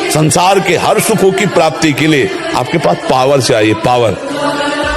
संसार के हर सुखों की प्राप्ति के लिए आपके पास पावर चाहिए, पावर।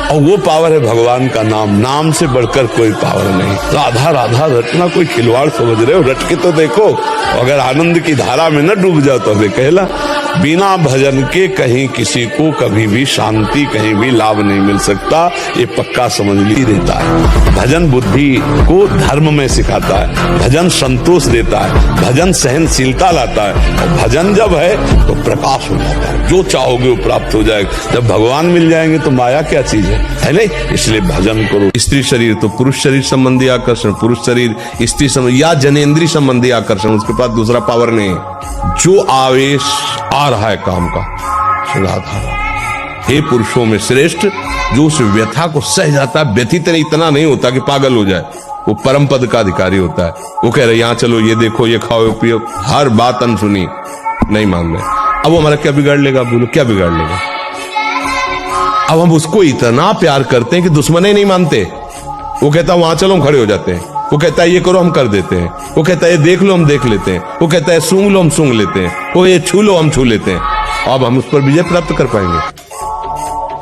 और वो पावर है भगवान का नाम। नाम से बढ़कर कोई पावर नहीं। राधा राधा रटना कोई खिलवाड़ समझ रहे हो? रट के तो देखो। अगर आनंद की धारा में न डूब जाओ तो कहला बिना भजन के कहीं किसी को कभी भी शांति, कहीं भी लाभ नहीं मिल सकता। ये पक्का समझ ली देता है। भजन बुद्धि को धर्म में सिखाता है, भजन संतोष देता है, भजन सहनशीलता लाता है। और भजन जब है तो प्रकाश हो जाता है, जो चाहोगे वो प्राप्त हो जाएगा। जब भगवान मिल जाएंगे तो माया क्या चीज है नहीं? इसलिए भजन करो। स्त्री शरीर तो पुरुष शरीर संबंधी आकर्षण, पुरुष शरीर स्त्री संबंधी या जनेंद्रीय संबंधी आकर्षण, उसके पास दूसरा पावर नहीं है। जो आवेश आ रहा है काम का, राधा हे पुरुषों में श्रेष्ठ जो उस व्यथा को सह जाता है। व्यथित इतना नहीं होता कि पागल हो जाए, वो परम पद का अधिकारी होता है। वो कह रहे यहाँ चलो, ये देखो, ये खाओ, ये पियो, हर बात अनसुनी नहीं मान रहे। अब वो हमारा क्या बिगाड़ लेगा? बोलो क्या बिगाड़ लेगा? अब हम उसको इतना प्यार करते हैं कि दुश्मन ही नहीं मानते। वो कहता है वहां चलो, हम खड़े हो जाते हैं। वो कहता है ये करो, हम कर देते हैं। वो कहता है ये देख लो, हम देख लेते हैं। वो कहता है सूंघ लो, हम सूंघ लेते हैं। वो ये छू लो, हम छू लेते हैं। अब हम उस पर विजय प्राप्त कर पाएंगे?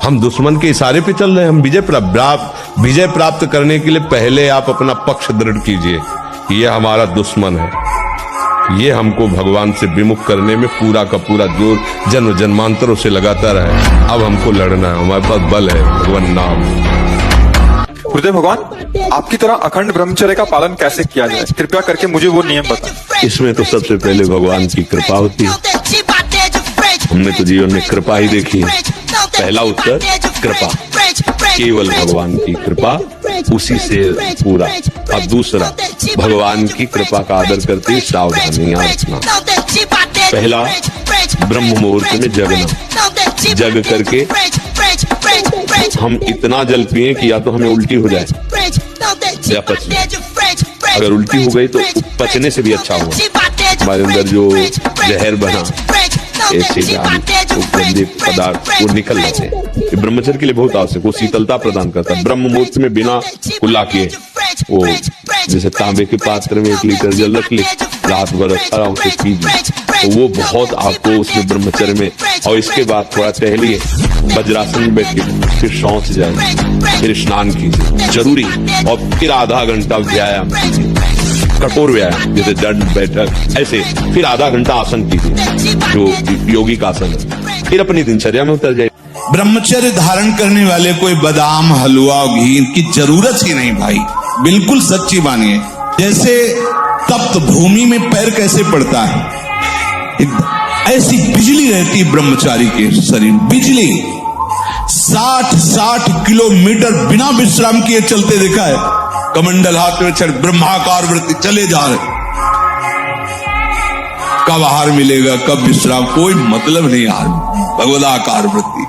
हम दुश्मन के इशारे पे चल रहे हैं। हम विजय प्राप्त करने के लिए पहले आप अपना पक्ष दृढ़ कीजिए। ये हमारा दुश्मन है, ये हमको भगवान से विमुख करने में पूरा का पूरा जोर जन्म जन्मांतरों से लगाता रहे। अब हमको लड़ना है, हमारे पास बल है, भगवान नाम। गुरुदेव भगवान, आपकी तरह अखंड ब्रह्मचर्य का पालन कैसे किया जाए? कृपया करके मुझे वो नियम बताएं। इसमें तो सबसे पहले भगवान की कृपा होती है। हमने तो जीवन में कृपा ही देखी है। पहला उत्तर कृपा, केवल भगवान की कृपा, उसी से पूरा। और दूसरा, भगवान की कृपा का आदर करते ही सावधानियां रखना। पहला, ब्रह्म मुहूर्त में जगना, जग करके हम इतना जल पिए कि या तो हमें उल्टी हो जाए या पचने। अगर उल्टी हो गई तो पचने से भी अच्छा होगा। हमारे अंदर जो जहर बना, ऐसे गंदे पदार्थ वो निकल जाते हैं। ये ब्रह्मचर्य के लिए बहुत आवश्यक, वो शीतलता प्रदान करता है। ब्रह्म मुहूर्त में बिना कुल्ला किए वो जैसे तांबे के पात्र में 1 लीटर जल रख ले, रात भर आराम से पीजिए, तो वो बहुत आपको उसमें ब्रह्मचर्य में। और इसके बाद थोड़ा टहलिए, वज्रासन में बैठ के फिर शौच जाए, फिर स्नान कीजिए जरूरी। और फिर आधा घंटा व्यायाम कीजिए, कठोर व्यायाम जैसे दंड बैठक, ऐसे फिर आधा घंटा आसन कीजिए जो योगी का आसन है। फिर अपनी दिनचर्या में उतर जाइए। ब्रह्मचर्य धारण करने वाले कोई बादाम, हलवा, घी की जरूरत ही नहीं भाई, बिल्कुल सच्ची मानिए। जैसे तप्त भूमि में पैर कैसे पड़ता है, ऐसी बिजली रहती ब्रह्मचारी के शरीर। बिजली 60 किलोमीटर बिना विश्राम किए चलते देखा है। कमंडल हाथ में चढ़ ब्रह्माकार वृत्ति चले जा रहे। कब आहार मिलेगा, कब विश्राम, कोई मतलब नहीं। यार भगवदाकार वृत्ति,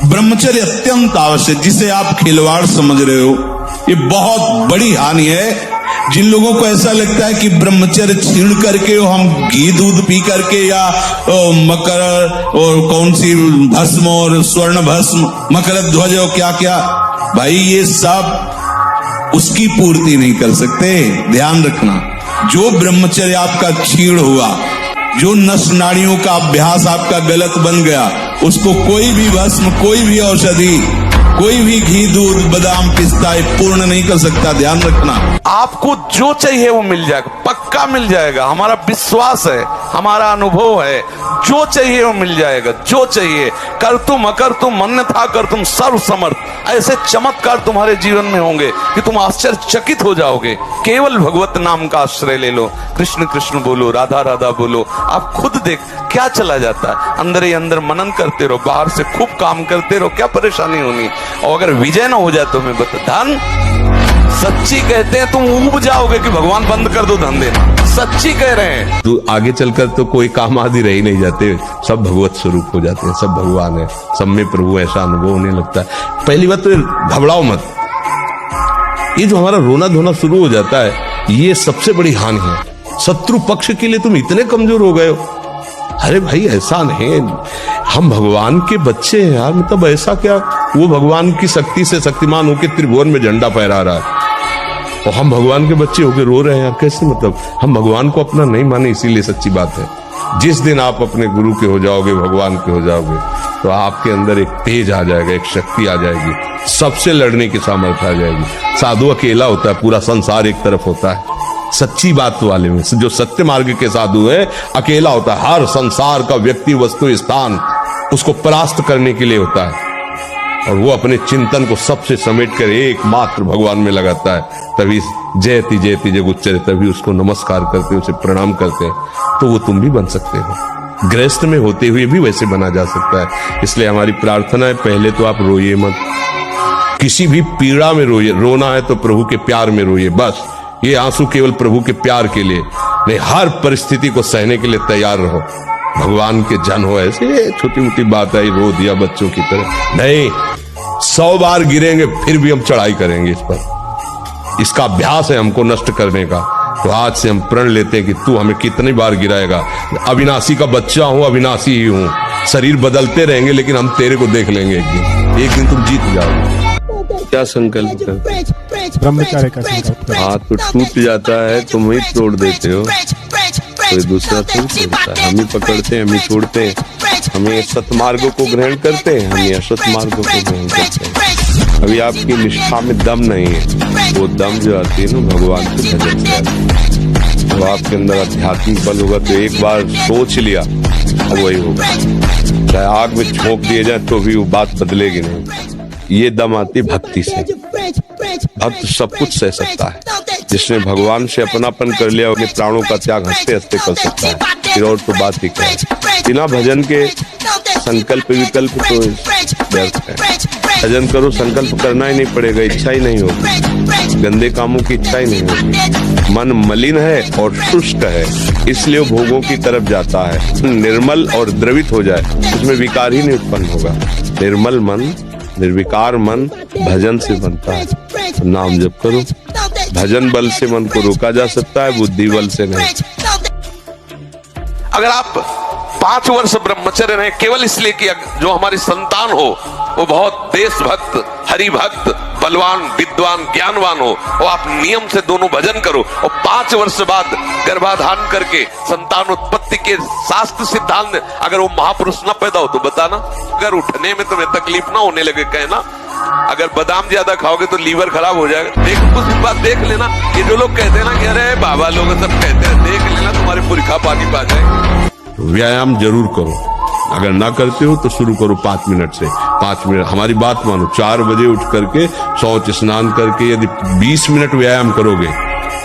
ब्रह्मचर्य अत्यंत आवश्यक। जिसे आप खिलवाड़ समझ रहे हो, ये बहुत बड़ी हानि है। जिन लोगों को ऐसा लगता है कि ब्रह्मचर्य छीण करके हम घी दूध पी करके या मकर और कौन सी भस्म और स्वर्ण भस्म, मकर ध्वज और क्या क्या, भाई ये सब उसकी पूर्ति नहीं कर सकते। ध्यान रखना, जो ब्रह्मचर्य आपका छीण हुआ, जो नस नाड़ियों का अभ्यास आपका गलत बन गया, उसको कोई भी भस्म, कोई भी औषधि, कोई भी घी दूध बादाम पिस्ता पूर्ण नहीं कर सकता। ध्यान रखना, आपको जो चाहिए वो मिल जाएगा, पक्का मिल जाएगा। हमारा विश्वास है, हमारा अनुभव है, जो चाहिए वो मिल जाएगा। जो चाहिए, कर तुम अकर तुम मन था कर तुम सर्व समर्थ, ऐसे चमत्कार तुम्हारे जीवन में होंगे कि तुम आश्चर्यचकित हो जाओगे। केवल भगवत नाम का आश्रय ले लो, कृष्ण कृष्ण बोलो, राधा राधा बोलो, आप खुद देख क्या चला जाता है। अंदर ही अंदर मनन करते रहो, बाहर से खूब काम करते रहो, क्या परेशानी होनी। और अगर विजय ना हो जाए तो मैं बता, धन सच्ची कहते हैं, तुम ऊब जाओगे कि भगवान बंद कर दो धन देना, सच्ची कह रहे हैं। तो आगे चलकर तो कोई काम आदि रह ही नहीं जाते, सब भगवत स्वरूप हो जाते हैं, सब भगवान है, सब में प्रभु, ऐसा अनुभव होने लगता है। पहली बात तो घबराओ मत। ये जो हमारा रोना धोना शुरू हो जाता है, ये सबसे बड़ी हानि है। शत्रु पक्ष के लिए तुम इतने कमजोर हो गए हो। अरे भाई ऐसा नहीं, हम भगवान के बच्चे हैं यार, मतलब ऐसा क्या, वो भगवान की शक्ति से शक्तिमान होकर त्रिभुवन में झंडा फहरा रहा है और हम भगवान के बच्चे होकर रो रहे हैं यार, कैसे? मतलब हम भगवान को अपना नहीं माने, इसीलिए सच्ची बात है। जिस दिन आप अपने गुरु के हो जाओगे, भगवान के हो जाओगे, तो आपके अंदर एक तेज आ जाएगा, एक शक्ति आ जाएगी, सबसे लड़ने की सामर्थ्य आ जाएगी। साधु अकेला होता है, पूरा संसार एक तरफ होता है। सच्ची बात वाले में जो सत्य मार्ग के साधु है, अकेला होता है। हर संसार का व्यक्ति, वस्तु, स्थान उसको परास्त करने के लिए होता है, और वो अपने चिंतन को सबसे समेट कर एकमात्र भगवान में लगाता है। तभी जयति जयति जगुच्चर, तभी उसको नमस्कार करते, उसे प्रणाम करते हैं। तो वो तुम भी बन सकते हो, गृहस्थ में होते हुए भी वैसे बना जा सकता है। इसलिए हमारी प्रार्थना है, पहले तो आप रोइए मत, किसी भी पीड़ा में रोइए। रोना है तो प्रभु के प्यार में रोइए, बस। ये आंसू केवल प्रभु के प्यार के लिए नहीं, हर परिस्थिति को सहने के लिए तैयार रहो। भगवान के जन हो, ऐसे छोटी मोटी बात है, रो दिया बच्चों की तरह नहीं। 100 बार गिरेंगे फिर भी हम चढ़ाई करेंगे इस पर। इसका अभ्यास है हमको नष्ट करने का। तो आज से हम प्रण लेते हैं कि तू हमें कितनी बार गिराएगा। अविनाशी का बच्चा हूं, अविनाशी ही हूं। शरीर बदलते रहेंगे लेकिन हम तेरे को देख लेंगे एक दिन तुम जीत जाओगे। क्या संकल्प कर? ब्रह्मचर्य का संकल्प। हाथ तो टूट जाता है, तुम ही तोड़ देते हो, कोई दूसरा थोड़ी तोड़ता है। हम ही पकड़ते हैं, हम ही छोड़ते हैं। हमें सतमार्गों को ग्रहण करते हैं, हम ये असत मार्गों को ग्रहण करते हैं। अभी आपकी निष्ठा में दम नहीं है, वो दम जो आती है ना भगवान के भजन से आती है। तो आपके अंदर आध्यात्मिक बल होगा तो एक बार सोच लिया, अब वही होगा। चाहे आग में झोंक दिए जाए तो भी वो बात बदलेगी नहीं। ये दम आती भक्ति से। भक्त सब कुछ सह सकता है। जिसने भगवान से अपनापन कर लिया, अपने प्राणों का त्याग हंसते हंसते कर सकता है। फिर और तो बात ही क्या है। बिना भजन के संकल्प विकल्प तो व्यर्थ है। भजन करो, संकल्प करना ही नहीं पड़ेगा, इच्छा ही नहीं होगी, गंदे कामों की इच्छा ही नहीं होगी। मन मलिन है और शुष्क है, इसलिए वो भोगों की तरफ जाता है। निर्मल और द्रवित हो जाए, उसमें विकार ही नहीं उत्पन्न होगा। निर्मल मन, निर्विकार मन भजन से बनता है। नाम जप करो। भजन बल से मन को रोका जा सकता है, बुद्धि बल से नहीं। अगर आप 5 वर्ष ब्रह्मचर्य रहे केवल इसलिए कि जो हमारी संतान हो वो बहुत देशभक्त, हरिभक्त, बलवान, विद्वान, ज्ञानवान हो, और आप नियम से दोनों भजन करो, और 5 वर्ष बाद गर्भाधान करके संतान उत्पत्ति के शास्त्र सिद्धांत अगर वो महापुरुष न पैदा हो तो बताना। अगर उठने में तुम्हें तकलीफ ना होने लगे कहना। अगर बादाम ज्यादा खाओगे तो लीवर खराब हो जाएगा। देख, कुछ बात देख लेना। ये जो लोग कहते हैं ना कि अरे बाबा लोग सब कहते हैं, देख लेना तुम्हारे पुरखा पानी पा जाए। व्यायाम जरूर करो, अगर ना करते हो तो शुरू करो 5 मिनट से। 5 मिनट हमारी बात मानो, 4 बजे उठ करके शौच स्नान करके यदि 20 मिनट व्यायाम करोगे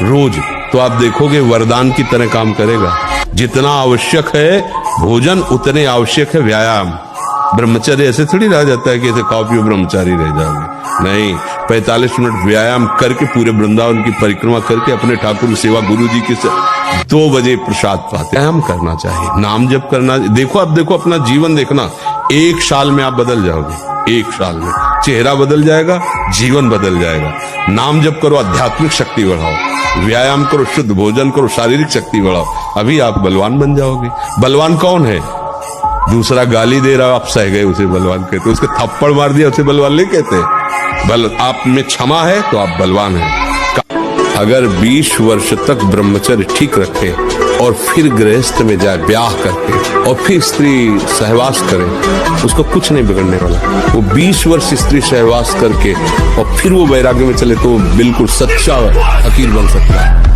रोज, तो आप देखोगे वरदान की तरह काम करेगा। जितना आवश्यक है भोजन, उतने आवश्यक है व्यायाम। ब्रह्मचर्य ऐसे थोड़ी रह जाता है कि ऐसे खाओ पियो ब्रह्मचारी रह जाओगे, नहीं। 45 मिनट व्यायाम करके पूरे वृंदावन की परिक्रमा करके अपने ठाकुर की सेवा, गुरु जी की 2 बजे प्रसाद पाते। व्यायाम करना चाहिए, नाम जप करना। देखो, अब देखो अपना जीवन देखना, 1 साल में आप बदल जाओगे। 1 साल में चेहरा बदल जाएगा, जीवन बदल जाएगा। नाम जप करो, आध्यात्मिक शक्ति बढ़ाओ। व्यायाम करो, शुद्ध भोजन करो, शारीरिक शक्ति बढ़ाओ। अभी आप बलवान बन जाओगे। बलवान कौन है? दूसरा गाली दे रहा, आप सह गए, उसे बलवान कहते। उसके थप्पड़ मार दिया, उसे बलवान नहीं कहते। बल आप में क्षमा है तो आप बलवान हैं। अगर 20 वर्ष तक ब्रह्मचर्य ठीक रखे और फिर गृहस्थ में जाए ब्याह करके, और फिर स्त्री सहवास करे, उसको कुछ नहीं बिगड़ने वाला। वो 20 वर्ष स्त्री सहवास करके और फिर वो वैराग्य में चले तो बिल्कुल सच्चा फकीर बन सकता है।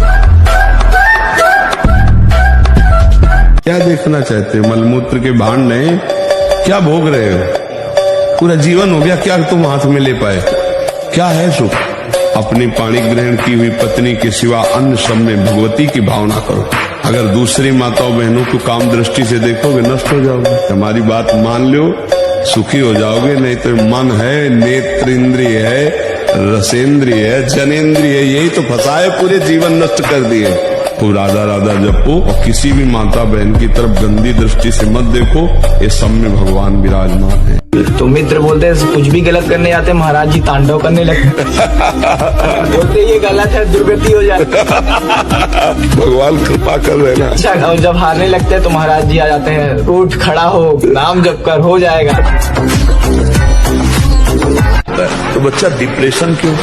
क्या देखना चाहते हो? मलमूत्र के भांड नहीं, क्या भोग रहे हो? पूरा जीवन हो गया, क्या तुम हाथ में ले पाए? क्या है सुख? अपनी पाणी ग्रहण की हुई पत्नी के सिवा अन्य सब में भगवती की भावना करो। अगर दूसरी माताओं बहनों को काम दृष्टि से देखोगे नष्ट हो जाओगे। हमारी बात मान लो, सुखी हो जाओगे। नहीं तो मन है, नेत्र इंद्रिय है, रसेंद्रिय है, जनेन्द्रिय है, यही तो फंसाए, पूरे जीवन नष्ट कर दिए। तो राधा राधा जपो और किसी भी माता बहन की तरफ गंदी दृष्टि से मत देखो। ये सब में भगवान विराजमान है। तो मित्र बोलते हैं कुछ भी गलत करने जाते महाराज जी तांडव करने लगते बोलते ये गलत है, दुर्गति हो जाती है। भगवान कृपा कर रहे ना। अच्छा, जब हारने लगते हैं तो महाराज जी आ जाते हैं, उठ खड़ा हो, नाम जप कर, हो जाएगा। तो बच्चा डिप्रेशन क्यों?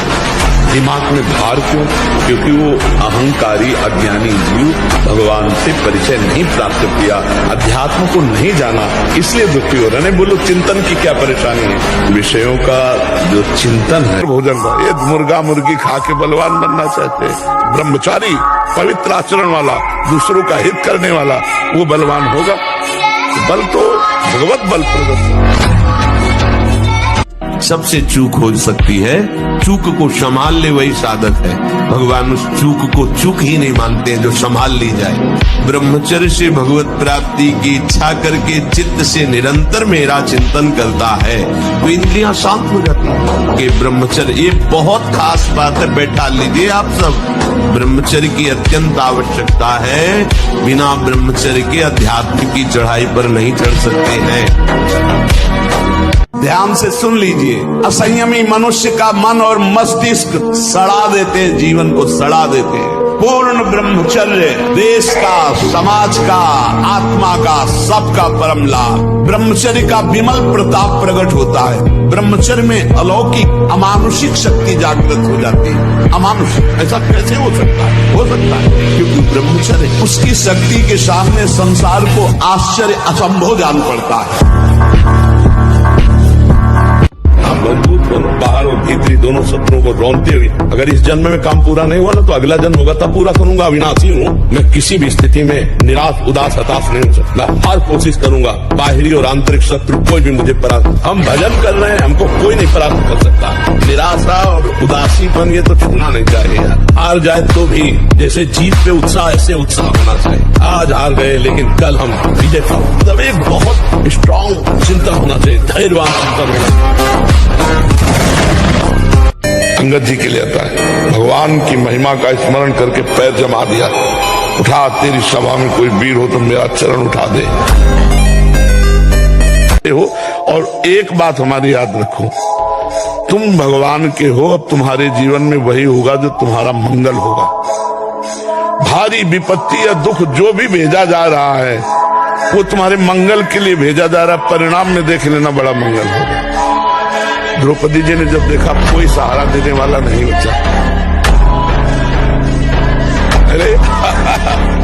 दिमाग में भार क्यों? क्योंकि वो अहंकारी अज्ञानी जीव भगवान से परिचय नहीं प्राप्त किया, अध्यात्म को नहीं जाना, इसलिए दुखी हो रहे हैं। बोलो चिंतन की क्या परेशानी है? विषयों का जो चिंतन है, भोजन का, ये मुर्गा मुर्गी खा के बलवान बनना चाहते हैं। ब्रह्मचारी पवित्र आचरण वाला, दूसरों का हित करने वाला, वो बलवान होगा। बल तो भगवत बल प्रदत्त। सबसे चूक हो सकती है, चूक को संभाल ले वही साधक है। भगवान उस चूक को चूक ही नहीं मानते हैं जो संभाल ली जाए। ब्रह्मचर्य से भगवत प्राप्ति की इच्छा करके चित्त से निरंतर मेरा चिंतन करता है तो इंद्रियां शांत हो जाती है। कि ब्रह्मचर्य ये बहुत खास बात है, बैठा लीजिए आप सब। ब्रह्मचर्य की अत्यंत आवश्यकता है, बिना ब्रह्मचर्य के अध्यात्म की चढ़ाई पर नहीं चढ़ सकते हैं। ध्यान से सुन लीजिए, असंयमी मनुष्य का मन और मस्तिष्क सड़ा देते हैं, जीवन को सड़ा देते हैं। पूर्ण ब्रह्मचर्य देश का, समाज का, आत्मा का, सबका परम लाभ। ब्रह्मचर्य का विमल प्रताप प्रकट होता है। ब्रह्मचर्य में अलौकिक अमानुषिक शक्ति जागृत हो जाती है। अमानुषिक ऐसा कैसे हो सकता है? हो सकता है क्योंकि ब्रह्मचर्य, उसकी शक्ति के सामने संसार को आश्चर्य असंभव जान पड़ता है। मजबूत बनो, बाहर और भीतरी दोनों शत्रुओं को रौंदते हुए। अगर इस जन्म में काम पूरा नहीं हुआ ना तो अगला जन्म होगा तब पूरा करूंगा। अविनाशी हूँ मैं, किसी भी स्थिति में निराश उदास हताश नहीं हो सकता। हर कोशिश करूंगा, बाहरी और आंतरिक शत्रु कोई भी मुझे परास्त, हम भजन कर रहे हैं, हमको कोई नहीं परास्त कर सकता। निराशा और उदासीपन ये तो छूना नहीं चाहिए यार। हार जाए तो भी जैसे जीत पे उत्साह, ऐसे उत्साह होना चाहिए। आज हार गए लेकिन कल हम विजय पाओ, मतलब एक बहुत स्ट्रांग चिंतन होना चाहिए, धैर्यवान चिंतन होना। अंगद जी के लिए आता है, भगवान की महिमा का स्मरण करके पैर जमा दिया, उठा तेरी सभा में कोई वीर हो तो मेरा चरण उठा दे हो। और एक बात हमारी याद रखो, तुम भगवान के हो, अब तुम्हारे जीवन में वही होगा जो तुम्हारा मंगल होगा। भारी विपत्ति या दुख जो भी भेजा जा रहा है वो तुम्हारे मंगल के लिए भेजा जा रहा है, परिणाम में देख लेना बड़ा मंगल होगा। द्रौपदी जी ने जब देखा कोई सहारा देने वाला नहीं बचा, अरे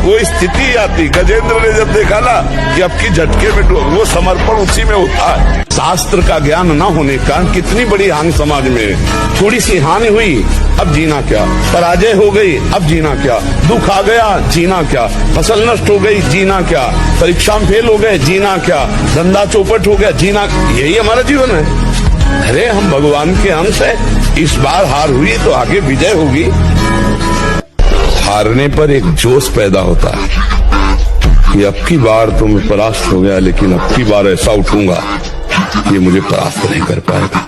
वो स्थिति आती, गजेंद्र ने जब देखा ना कि अब की झटके में वो समर्पण उसी में होता है। शास्त्र का ज्ञान न होने का कितनी बड़ी हानि समाज में। थोड़ी सी हानि हुई, अब जीना क्या? पराजय हो गई, अब जीना क्या? दुख आ गया, जीना क्या? फसल नष्ट हो गई, जीना क्या? परीक्षा में फेल हो गए, जीना क्या? धंधा चौपट हो गया, जीना। यही हमारा जीवन है। अरे हम भगवान के अंश है, इस बार हार हुई तो आगे विजय होगी। हारने पर एक जोश पैदा होता है कि अब की बार तो मैं परास्त हो गया, लेकिन अब की बार ऐसा उठूंगा कि मुझे परास्त नहीं कर पाएगा।